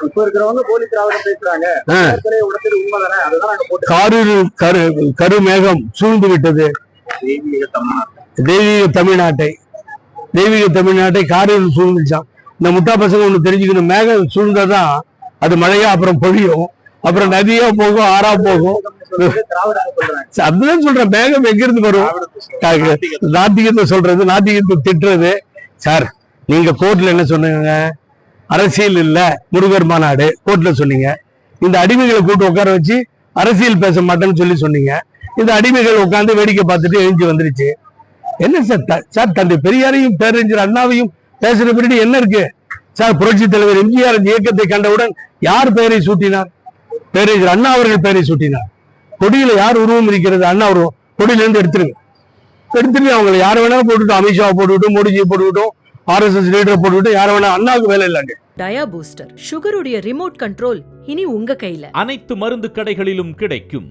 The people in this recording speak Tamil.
இப்ப இருக்கிறவங்க போலி திராவிடம் பேசுறாங்க. உண்மைதானே? காரூரில் கருமேகம் சூழ்ந்து விட்டது. தெய்வீக தமிழ்நாட்டை காரூரில் சூழ்ந்துச்சான். இந்த முட்டா பசங்க ஒண்ணு தெரிஞ்சுக்கணும், மேகம் சூழ்ந்தாதான் அது மழையா அப்புறம் பொழியும், அப்புறம் நதியா போகும், ஆறா போகும். அதுதான் சொல்றேன், மேகம் எங்கிருந்து வரும்? நாத்திகத்தை சொல்றது, நாத்திகத்தை திட்டுறது. சார், நீங்க கோர்ட்ல என்ன சொன்னீங்க? அரசியல் இல்ல, முருகர் மாநாடு கோர்ட்ல சொன்னீங்க. இந்த அடிமைகளை கூட்டு உட்கார வச்சு அரசியல் பேச மாட்டேன்னு சொல்லி சொன்னீங்க. இந்த அடிமைகள் உட்கார்ந்து வேடிக்கை பார்த்துட்டு எழுந்து வந்துருச்சு. என்ன சார், தந்தை பெரியாரையும் பேரறிஞர் அண்ணாவையும் பேசுற பின்னாடி என்ன இருக்கு சார்? புரட்சி தலைவர் எம்ஜிஆர் இயக்கத்தை கண்டவுடன் யார் பெயரை சூட்டினார்? பேரறிஞர் அண்ணா அவர்கள் பெயரை சூட்டினார். கொடியில யார் உருவம் இருக்கிறது? அண்ணா உருவம். கொடியில இருந்து எடுத்துட்டு அவங்களை யார வேணாலும் போட்டுவிட்டோம், அமித்ஷாவை போட்டுவிட்டோம், மோடிஜியை போட்டுவிட்டோம், RSS லீடரை போட்டுவிட்டோம், யார வேணா. அண்ணாவுக்கு வேலை இல்லாங்க. டயா பூஸ்டர் சுகருடைய ரிமோட் கண்ட்ரோல் இனி உங்க கையில. அனைத்து மருந்து கடைகளிலும் கிடைக்கும்.